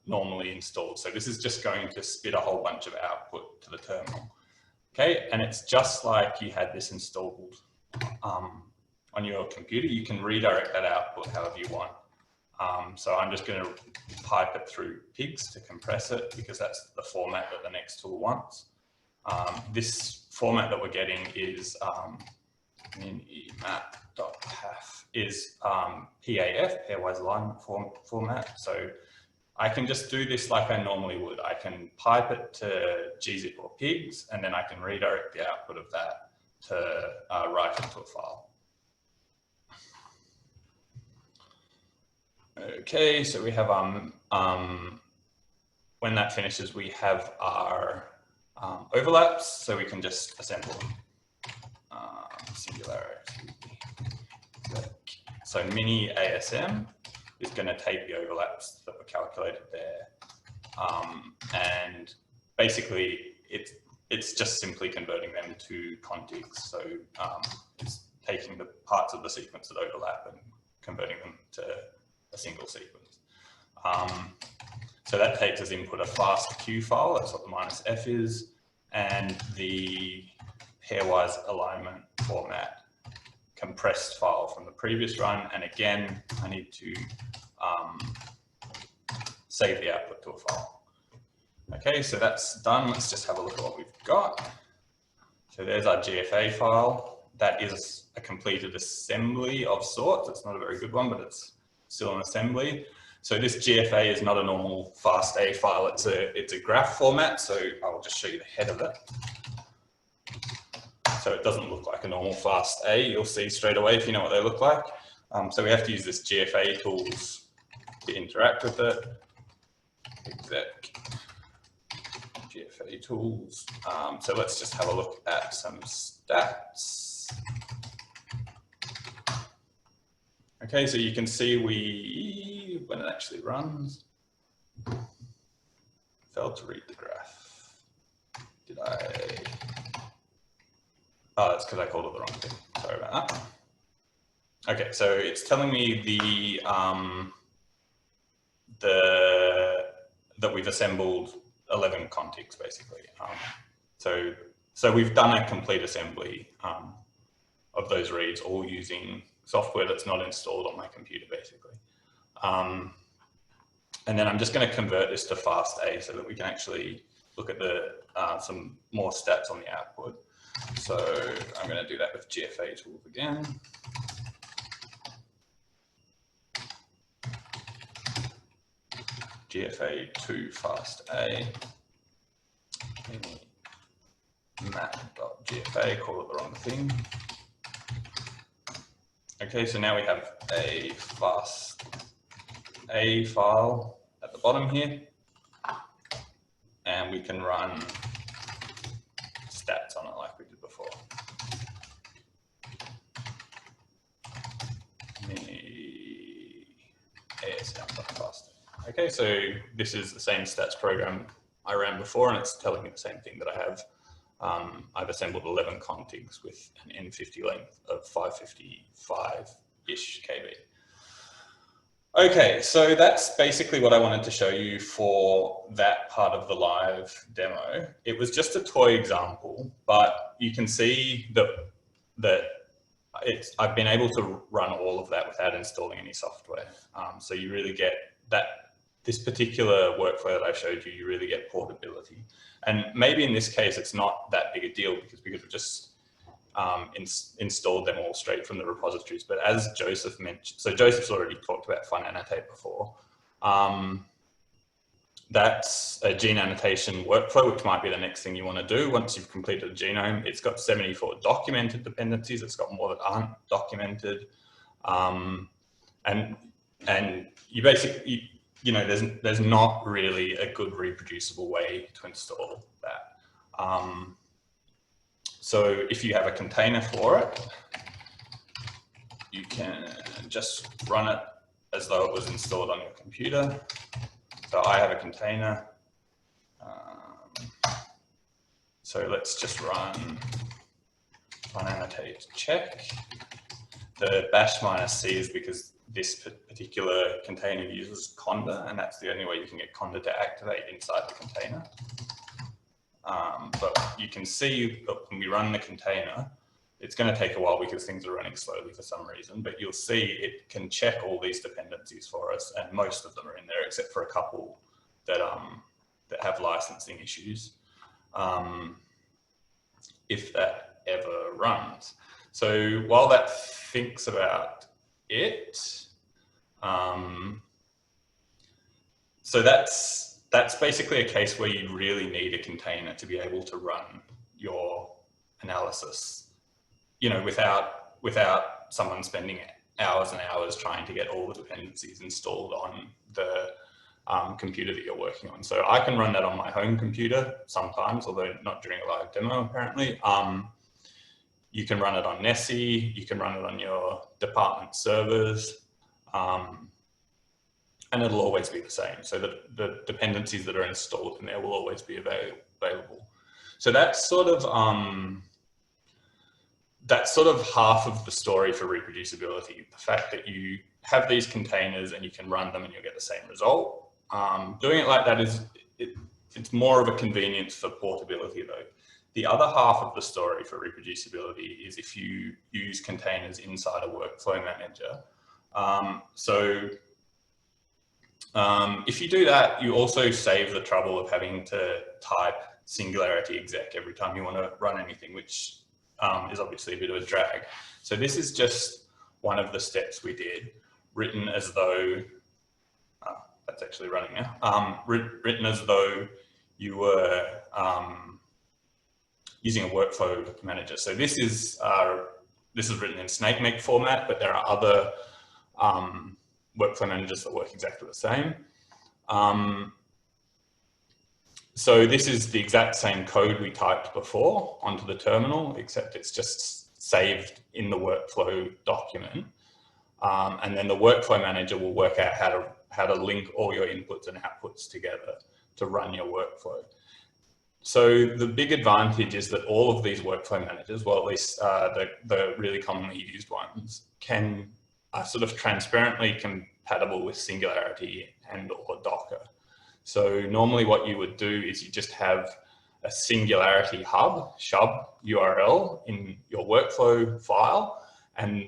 Speaker 7: normally installed. So this is just going to spit a whole bunch of output to the terminal. Okay, and it's just like you had this installed on your computer. You can redirect that output however you want. So I'm just going to pipe it through pigs to compress it because that's the format that the next tool wants. This format that we're getting is minimap.paf is PAF, pairwise alignment format. So I can just do this like I normally would. I can pipe it to gzip or pigs, and then I can redirect the output of that to write into a file. Okay, so we have when that finishes, we have our overlaps, so we can just assemble them. Singularity. So mini ASM is going to take the overlaps that were calculated there, and basically it's just simply converting them to contigs. So it's taking the parts of the sequence that overlap and converting them to a single sequence. So that takes as input a fastq file, that's what the -f is, and the pairwise alignment format compressed file from the previous run. And again, I need to save the output to a file. Okay, so that's done. Let's just have a look at what we've got. So there's our GFA file. That is a completed assembly of sorts. It's not a very good one, but it's still an assembly. So this GFA is not a normal FASTA file. It's a graph format. So I'll just show you the head of it. So it doesn't look like a normal FASTA. You'll see straight away if you know what they look like. So we have to use this GFA tools to interact with it. Exec GFA tools. So let's just have a look at some stats. Okay, so you can see when it actually runs, failed to read the graph. Did I? Oh, that's because I called it the wrong thing. Sorry about that. that we've assembled 11 contigs basically. So we've done a complete assembly of those reads, all using software that's not installed on my computer basically. And then I'm just going to convert this to FastA so that we can actually look at the some more stats on the output. So I'm going to do that with GFA tools again. GFA to FastA. Map.gfa, call it the wrong thing. Okay, so now we have a FastA file at the bottom here, and we can run stats on it like we did before. ASM.fast. Okay, so this is the same stats program I ran before, and it's telling me the same thing that I have. I've assembled 11 contigs with an N50 length of 555-ish KB. Okay, so that's basically what I wanted to show you for that part of the live demo. It was just a toy example, but you can see that I've been able to run all of that without installing any software. So you really get this particular workflow that I showed you, you really get portability. And maybe in this case, it's not that big a deal because we could have just installed them all straight from the repositories. But as Joseph mentioned, so Joseph's already talked about fun annotate before. That's a gene annotation workflow, which might be the next thing you want to do once you've completed a genome. It's got 74 documented dependencies. It's got more that aren't documented. And you basically, you know, there's not really a good reproducible way to install that. So if you have a container for it, you can just run it as though it was installed on your computer. So I have a container. So let's just run annotate check. The _-c is because this particular container uses conda, and that's the only way you can get conda to activate inside the container. But you can see that when we run the container, it's going to take a while because things are running slowly for some reason, but you'll see it can check all these dependencies for us, and most of them are in there except for a couple that have licensing issues, if that ever runs. So while that thinks about it, so that's basically a case where you really need a container to be able to run your analysis, you know, without someone spending hours and hours trying to get all the dependencies installed on the computer that you're working on. So I can run that on my home computer sometimes, although not during a live demo apparently. You can run it on Nessie, you can run it on your department servers, and it'll always be the same. So the dependencies that are installed in there will always be available. So that's sort of half of the story for reproducibility. The fact that you have these containers and you can run them and you'll get the same result. Doing it like that it's more of a convenience for portability though. The other half of the story for reproducibility is if you use containers inside a workflow manager. If you do that, you also save the trouble of having to type singularity exec every time you want to run anything, which is obviously a bit of a drag. So this is just one of the steps we did, written as though, that's actually running now, written as though you were using a workflow manager. So this is written in SnakeMake format, but there are other workflow managers that work exactly the same. So this is the exact same code we typed before onto the terminal, except it's just saved in the workflow document. And then the workflow manager will work out how to link all your inputs and outputs together to run your workflow. So the big advantage is that all of these workflow managers, well, at least the really commonly used ones, can sort of transparently compatible with Singularity and or Docker. So normally what you would do is you just have a Singularity hub, shub URL in your workflow file. And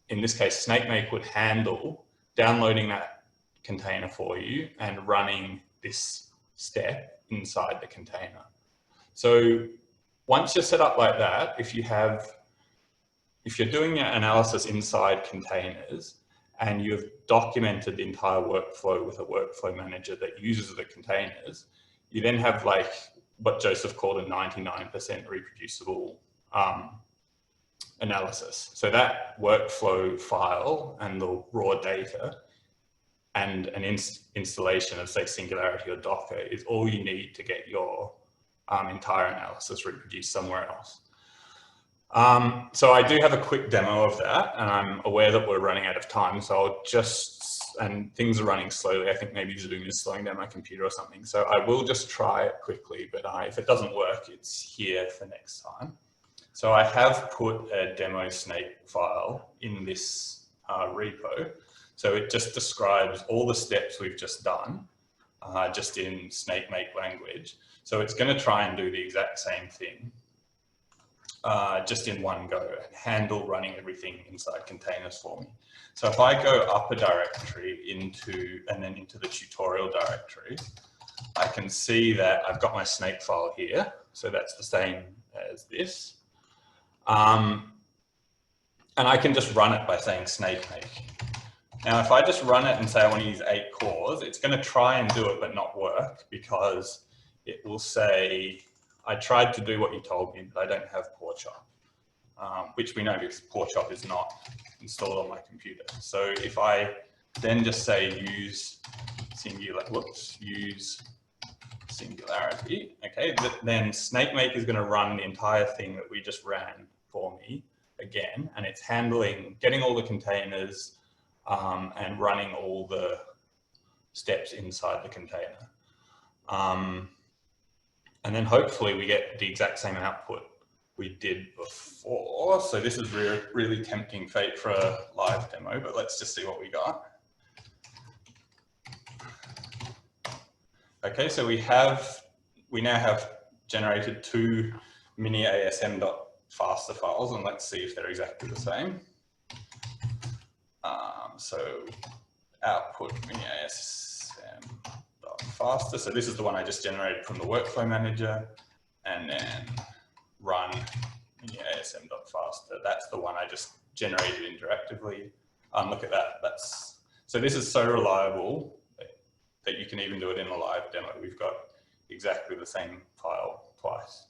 Speaker 7: in this case, SnakeMake would handle downloading that container for you and running this step inside the container. So once you're set up like that, if you're doing your analysis inside containers and you've documented the entire workflow with a workflow manager that uses the containers, you then have like what Joseph called a 99% reproducible analysis. So that workflow file and the raw data and an installation of, say, Singularity or Docker is all you need to get your entire analysis reproduced somewhere else. So I do have a quick demo of that, and I'm aware that we're running out of time, so I'll and things are running slowly. I think maybe Zoom is slowing down my computer or something. So I will just try it quickly, but if it doesn't work, it's here for next time. So I have put a demo snake file in this repo. So it just describes all the steps we've just done, just in SnakeMake language. So it's going to try and do the exact same thing, just in one go, and handle running everything inside containers for me. So if I go up a directory and then into the tutorial directory, I can see that I've got my snake file here. So that's the same as this. And I can just run it by saying SnakeMake. Now, if I just run it and say I want to use 8 cores, it's going to try and do it, but not work, because it will say, I tried to do what you told me, but I don't have PoreChop, which we know because PoreChop is not installed on my computer. So if I then just say use Singularity, okay, then SnakeMake is going to run the entire thing that we just ran for me again, and it's getting all the containers and running all the steps inside the container. And then hopefully we get the exact same output we did before. So this is really tempting fate for a live demo, but let's just see what we got. Okay, so we now have generated 2 mini asm.faster files, and let's see if they're exactly the same. So output mini asm.faster. So this is the one I just generated from the workflow manager, and then run mini asm.faster. That's the one I just generated interactively. Look at that. So this is so reliable that you can even do it in a live demo. We've got exactly the same file twice.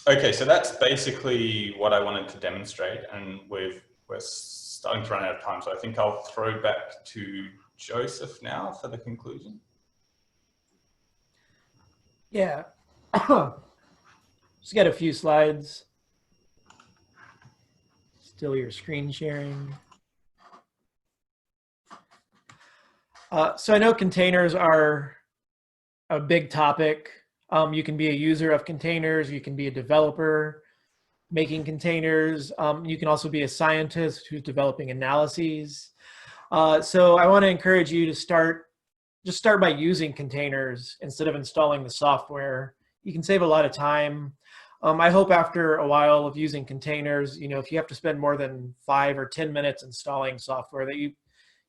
Speaker 7: Okay, so that's basically what I wanted to demonstrate, and we're starting to run out of time, so I think I'll throw back to Joseph now for the conclusion.
Speaker 2: Yeah, just got a few slides. Still your screen sharing. So I know containers are a big topic. You can be a user of containers, you can be a developer making containers. You can also be a scientist who's developing analyses. So I want to encourage you to start by using containers instead of installing the software. You can save a lot of time. I hope after a while of using containers, if you have to spend more than 5 or 10 minutes installing software, that you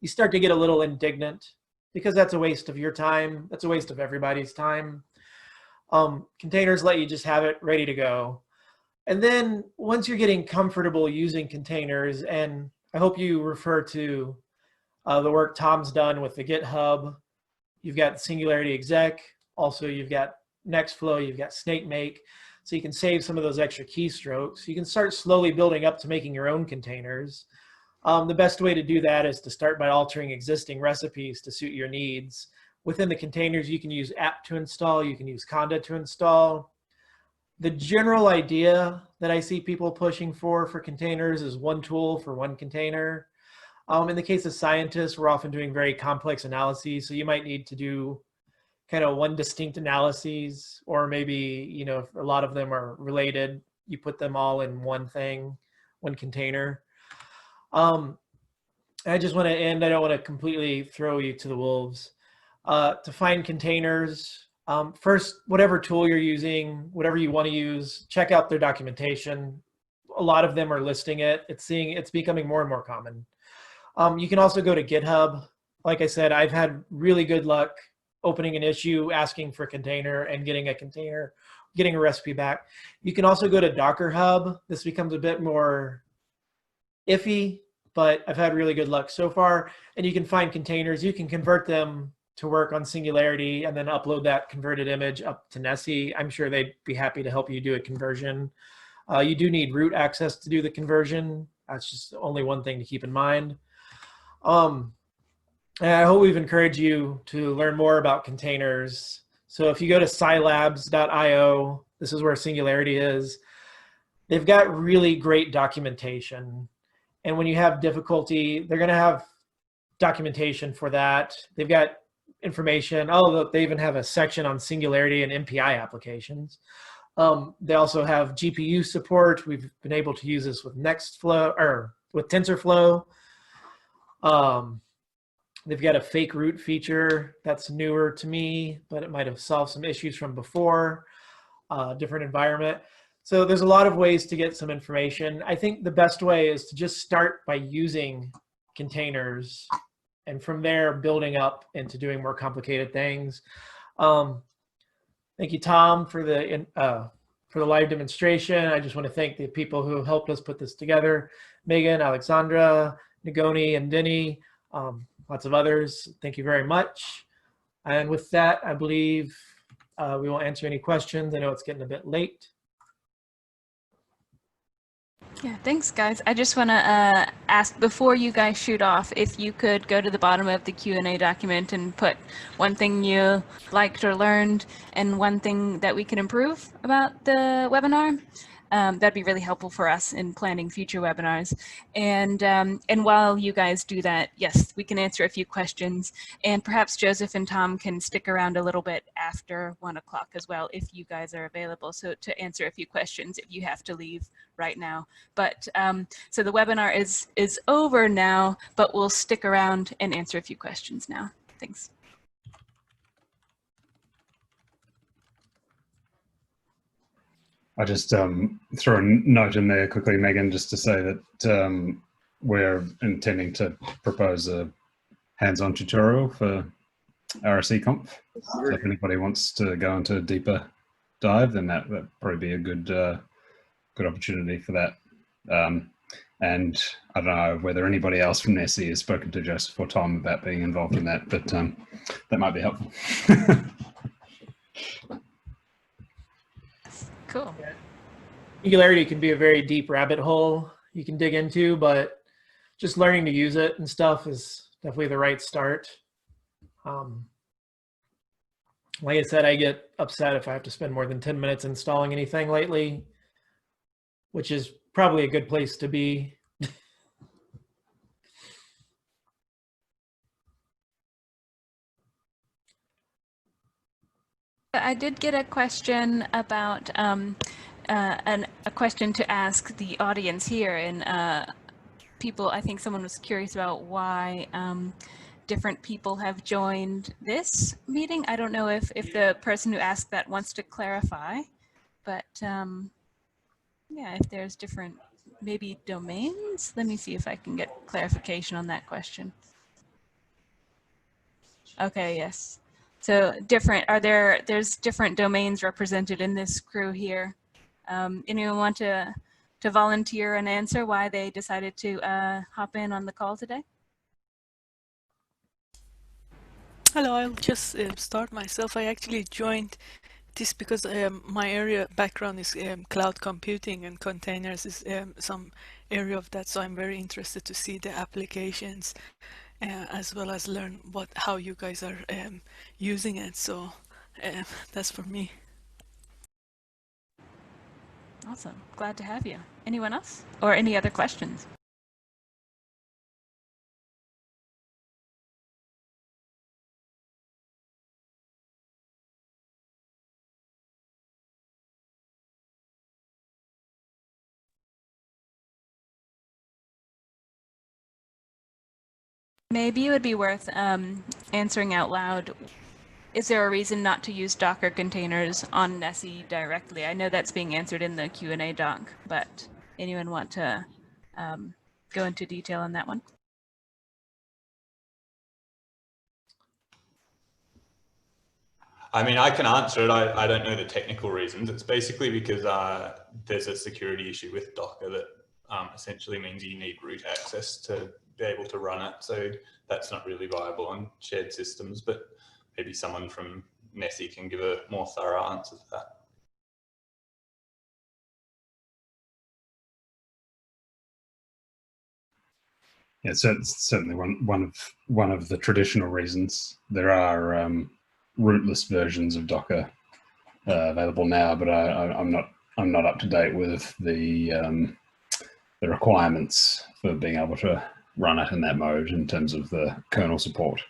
Speaker 2: start to get a little indignant, because that's a waste of your time. That's a waste of everybody's time. Containers let you just have it ready to go. And then once you're getting comfortable using containers, and I hope you refer to the work Tom's done with the GitHub. You've got Singularity exec. Also, you've got Nextflow, you've got SnakeMake. So you can save some of those extra keystrokes. You can start slowly building up to making your own containers. The best way to do that is to start by altering existing recipes to suit your needs. Within the containers, you can use apt to install, you can use conda to install. The general idea that I see people pushing for containers is one tool for one container. In the case of scientists, we're often doing very complex analyses, so you might need to do kind of one distinct analyses, or maybe, if a lot of them are related, you put them all in one thing, one container. I just want to end, I don't want to completely throw you to the wolves. To find containers, first, whatever tool you're using, whatever you want to use, check out their documentation. A lot of them are listing it. It's becoming more and more common. You can also go to GitHub. Like I said, I've had really good luck opening an issue, asking for a container, and getting a container, getting a recipe back. You can also go to Docker Hub. This becomes a bit more iffy, but I've had really good luck so far. And you can find containers. You can convert them to work on Singularity and then upload that converted image up to Nessie. I'm sure they'd be happy to help you do a conversion. You do need root access to do the conversion. That's just only one thing to keep in mind. And I hope we've encouraged you to learn more about containers. So if you go to scilabs.io, this is where Singularity is. They've got really great documentation. And when you have difficulty, they're going to have documentation for that. They've got information. Oh, look, they even have a section on Singularity and MPI applications. They also have GPU support. We've been able to use this with Nextflow or with TensorFlow. They've got a fake root feature that's newer to me, but it might have solved some issues from before, different environment. So there's a lot of ways to get some information. I think the best way is to just start by using containers and from there building up into doing more complicated things. Thank you, Tom, for the live demonstration. I just want to thank the people who helped us put this together. Megan, Alexandra, Nagoni, and Denny, lots of others. Thank you very much. And with that, I believe we will answer any questions. I know it's getting a bit late.
Speaker 1: Yeah, thanks, guys. I just want to ask, before you guys shoot off, if you could go to the bottom of the Q&A document and put one thing you liked or learned and one thing that we can improve about the webinar. That'd be really helpful for us in planning future webinars. And while you guys do that, yes, we can answer a few questions. And perhaps Joseph and Tom can stick around a little bit after 1 o'clock as well, if you guys are available. So to answer a few questions if you have to leave right now. But so the webinar is over now, but we'll stick around and answer a few questions now. Thanks.
Speaker 5: I just throw a note in there quickly, Megan, just to say that we're intending to propose a hands-on tutorial for RSE Conf. So if anybody wants to go into a deeper dive, then that'd probably be a good good opportunity for that. And I don't know whether anybody else from Nessie has spoken to Joseph or Tom about being involved in that, but that might be helpful.
Speaker 1: Cool.
Speaker 2: Singularity can be a very deep rabbit hole you can dig into, but just learning to use it and stuff is definitely the right start. Like I said, I get upset if I have to spend more than 10 minutes installing anything lately, which is probably a good place to be.
Speaker 1: I did get a question about a question to ask the audience here, and people, I think someone was curious about why different people have joined this meeting. I don't know if the person who asked that wants to clarify, but yeah, if there's different maybe domains. Let me see if I can get clarification on that question. Okay, yes. So different, there's different domains represented in this crew here. Anyone want to volunteer and answer why they decided to hop in on the call today?
Speaker 8: Hello, I'll just start myself. I actually joined this because my area background is cloud computing, and containers is some area of that. So I'm very interested to see the applications as well as learn how you guys are using it. So that's for me.
Speaker 1: Awesome. Glad to have you. Anyone else or any other questions? Maybe it would be worth answering out loud. Is there a reason not to use Docker containers on Nessie directly? I know that's being answered in the Q&A doc, but anyone want to go into detail on that one?
Speaker 7: I mean, I can answer it. I don't know the technical reasons. It's basically because there's a security issue with Docker that essentially means you need root access to be able to run it. So that's not really viable on shared systems, but maybe someone from Nessie can give a more thorough answer to that.
Speaker 5: Yeah, so it's certainly one of the traditional reasons. There are rootless versions of Docker available now, but I'm not up to date with the requirements for being able to run it in that mode in terms of the kernel support,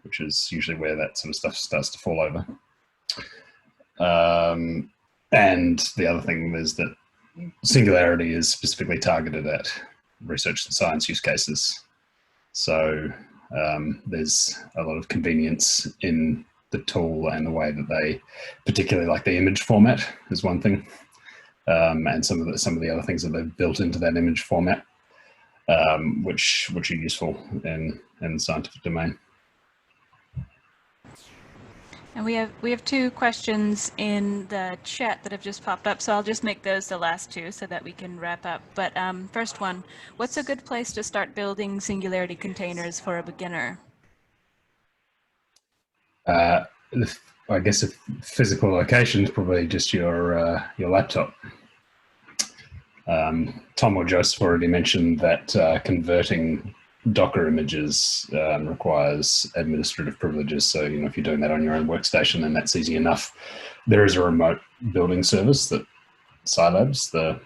Speaker 5: which is usually where that sort of stuff starts to fall over. And the other thing is that Singularity is specifically targeted at research and science use cases. So there's a lot of convenience in the tool and the way that they, particularly like the image format is one thing, and some of the other things that they've built into that image format, which are useful in the scientific domain.
Speaker 1: And we have two questions in the chat that have just popped up, so I'll just make those the last two so that we can wrap up. But first one, what's a good place to start building Singularity containers for a beginner?
Speaker 5: I guess a physical location is probably just your laptop. Tom or Joseph already mentioned that converting Docker images requires administrative privileges. So, you know, if you're doing that on your own workstation, then that's easy enough. There is a remote building service that Scilabs, the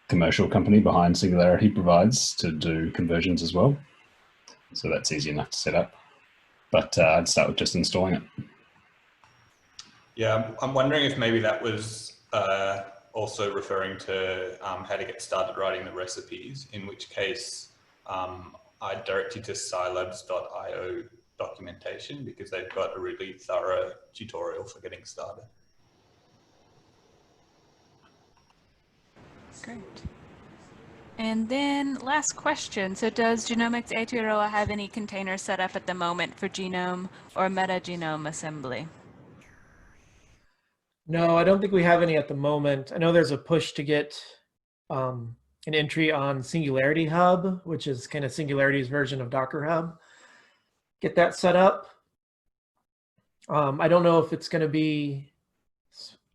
Speaker 5: commercial company behind Singularity, provides to do conversions as well. So that's easy enough to set up. But I'd start with just installing it.
Speaker 7: Yeah, I'm wondering if maybe that was also referring to how to get started writing the recipes, in which case I'd direct you to scilabs.io documentation, because they've got a really thorough tutorial for getting started.
Speaker 1: Great. And then last question. So does Genomics Aotearoa have any containers set up at the moment for genome or metagenome assembly?
Speaker 2: No, I don't think we have any at the moment. I know there's a push to get an entry on Singularity Hub, which is kind of Singularity's version of Docker Hub. Get that set up. I don't know if it's going to be,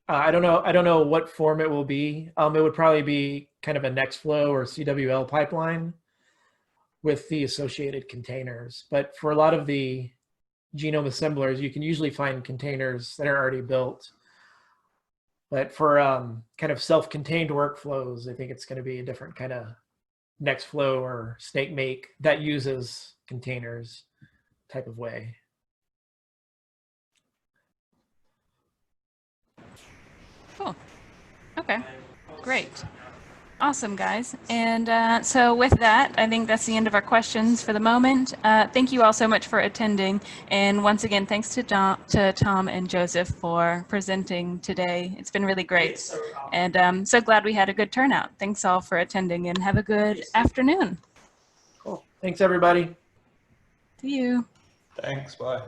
Speaker 2: I don't know what form it will be. It would probably be kind of a Nextflow or CWL pipeline with the associated containers. But for a lot of the genome assemblers, you can usually find containers that are already built. But for kind of self-contained workflows, I think it's going to be a different kind of Nextflow or SnakeMake that uses containers type of way.
Speaker 1: Cool. Okay, great. Awesome, guys. And so with that, I think that's the end of our questions for the moment. Thank you all so much for attending. And once again, thanks to Tom and Joseph for presenting today. It's been really great. And I'm so glad we had a good turnout. Thanks all for attending and have a good afternoon.
Speaker 2: Cool. Thanks, everybody.
Speaker 1: See you.
Speaker 7: Thanks, bye.